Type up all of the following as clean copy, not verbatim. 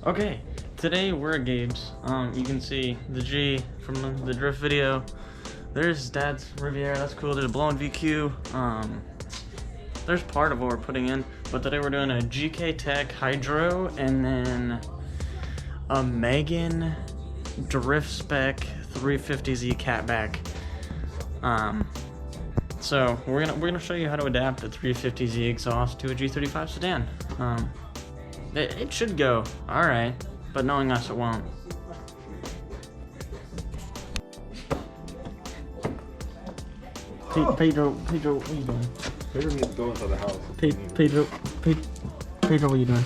Okay, today we're at Gabe's. You can see the G from the drift video. There's Dad's Riviera, that's cool. There's a blown VQ. There's part of what we're putting in, but today we're doing a GK Tech Hydro and then a Megan Drift Spec 350Z catback. So we're gonna show you how to adapt a 350Z exhaust to a G35 sedan. It should go all right, but knowing us, it won't. Pedro, what are you doing? Pedro needs to go into the house. Pedro, what are you doing?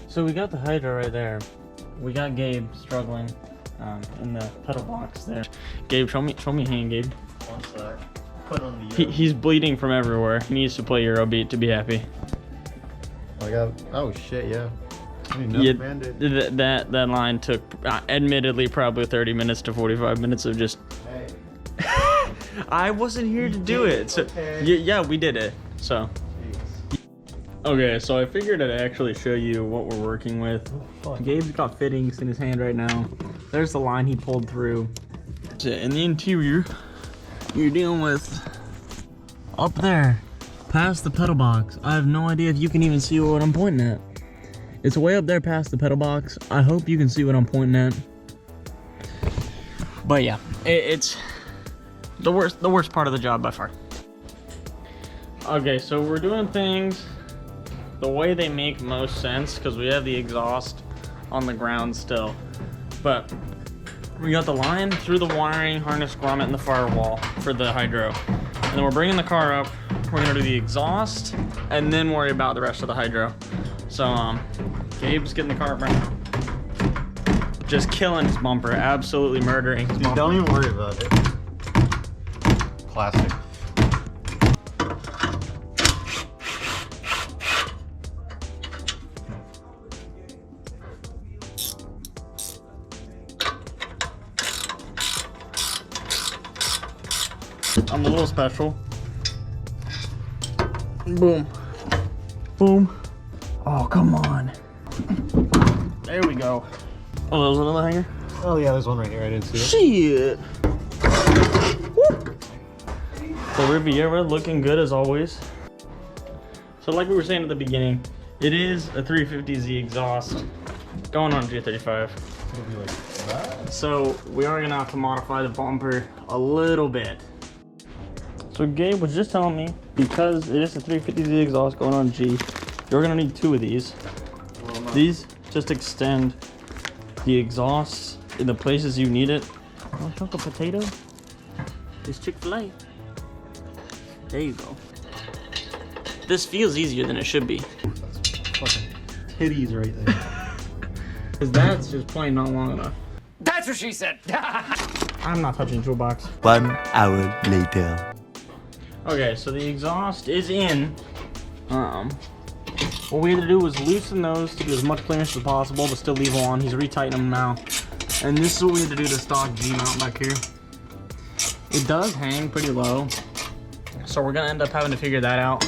So we got the Hydro right there. We got Gabe struggling in the pedal box there. Gabe, show me a hand, Gabe. One sec. Put on the He's bleeding from everywhere. He needs to play Eurobeat to be happy. I got. Oh shit! Yeah. Yeah, that line took, admittedly, probably 30 minutes to 45 minutes of just. Hey. I wasn't here to do it. So okay. yeah, we did it. So. Okay, so I figured I'd actually show you what we're working with. Gabe's got fittings in his hand right now. There's the line he pulled through. In the interior, you're dealing with up there, past the pedal box. I have no idea if you can even see what I'm pointing at. It's way up there past the pedal box. I hope you can see what I'm pointing at. But yeah, it's the worst part of the job by far. Okay, so we're doing things the way they make most sense because we have the exhaust on the ground still. But we got the line through the wiring harness grommet in the firewall for the Hydro. And then we're bringing the car up. We're gonna do the exhaust and then worry about the rest of the Hydro. So Gabe's getting the car up right now. Just killing his bumper, absolutely murdering his bumper. Don't even worry about it. Classic. I'm a little special. Boom. Boom. Oh, come on. There we go. Oh, there's another hanger? Oh yeah, there's one right here. I didn't see it. Shit. Woo. The Riviera looking good as always. So like we were saying at the beginning, it is a 350Z exhaust going on a G35. It'll be like that. So we are gonna have to modify the bumper a little bit. So Gabe was just telling me, because it is a 350Z exhaust going on G, you're gonna need two of these. These just extend the exhaust in the places you need it. Want a chunk of potato? It's Chick-fil-A. There you go. This feels easier than it should be. That's fucking titties right there. Because that's just plain not long enough. That's what she said. I'm not touching the toolbox. 1 hour later. Okay, so the exhaust is in. What we had to do was loosen those to get as much clearance as possible, but still leave them on. He's retightening them now. And this is what we had to do to stock G mount back here. It does hang pretty low, so we're gonna end up having to figure that out.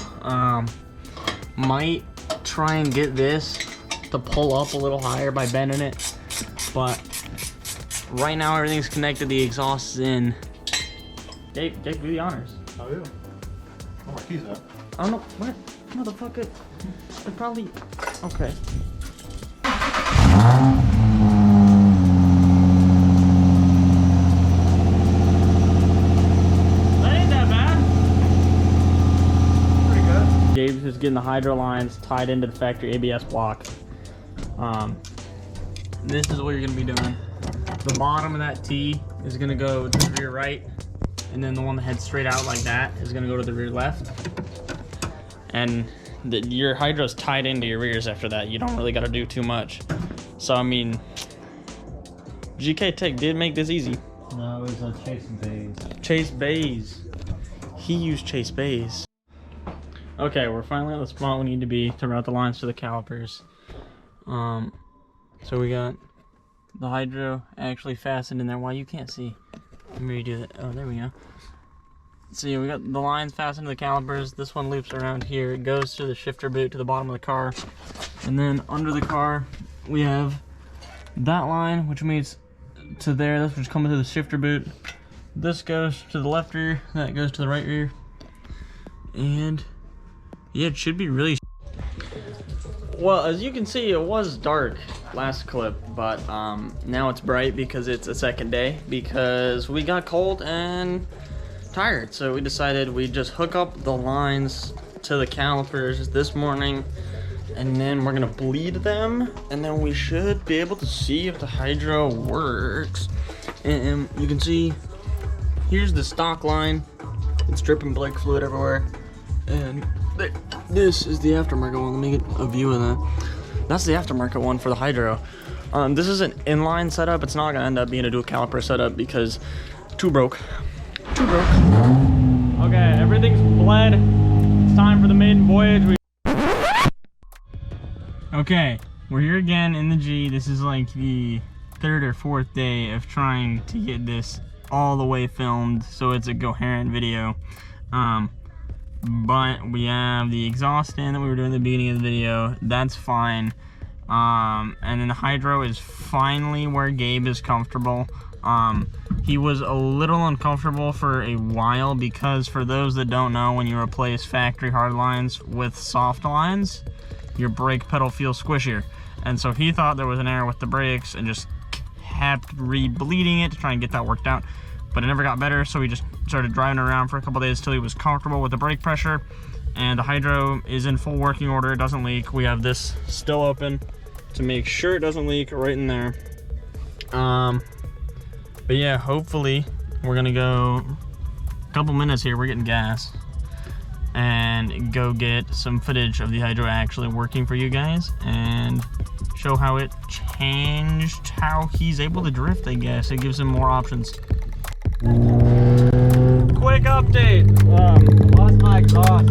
Might try and get this to pull up a little higher by bending it, but right now everything's connected. The exhaust is in. Gabe, do the honors. How are you? Oh, my keys out. I don't know what motherfucker. It probably okay. That ain't that bad. Pretty good. Gabe's just getting the Hydro lines tied into the factory ABS block. This is what you're gonna be doing. The bottom of that T is gonna go to the rear right, and then the one that heads straight out like that is gonna go to the rear left. And your Hydro's tied into your rears after that. You don't really got to do too much. So I mean, GK Tech did make this easy. No, it was a Chase Bays. Chase Bays. He used Chase Bays. Okay, we're finally at the spot we need to be to route the lines to the calipers. So we got the Hydro actually fastened in there. Why you can't see? Let me redo that. Oh, there we go. So yeah, we got the lines fastened to the calipers. This one loops around here. It goes through the shifter boot to the bottom of the car. And then under the car we have that line, which means to there. That's what's coming to the shifter boot. This goes to the left rear. That goes to the right rear. And yeah, it should be really. Well, as you can see, it was dark last clip, but now it's bright because it's a second day, because we got cold and tired. So we decided we'd just hook up the lines to the calipers this morning, and then we're gonna bleed them, and then we should be able to see if the hydro works. And you can see, here's the stock line. It's dripping brake fluid everywhere. And this is the aftermarket one. Let me get a view of that. That's the aftermarket one for the hydro. This is an inline setup. It's not gonna end up being a dual caliper setup because too broke. Okay, everything's bled. It's time for the maiden voyage. Okay, we're here again in the G. This is like the third or fourth day of trying to get this all the way filmed so it's a coherent video. But we have the exhaust stand that we were doing at the beginning of the video. That's fine. And then the hydro is finally where Gabe is comfortable. He was a little uncomfortable for a while because, for those that don't know, when you replace factory hard lines with soft lines, your brake pedal feels squishier. And so he thought there was an error with the brakes and just kept re-bleeding it to try and get that worked out. But it never got better, so we just started driving around for a couple days till he was comfortable with the brake pressure. And the hydro is in full working order. It doesn't leak. We have this still open to make sure it doesn't leak right in there. But yeah, hopefully we're gonna go a couple minutes here. We're getting gas and go get some footage of the hydro actually working for you guys and show how it changed how he's able to drift. I guess it gives him more options. Quick update. Lost my exhaust.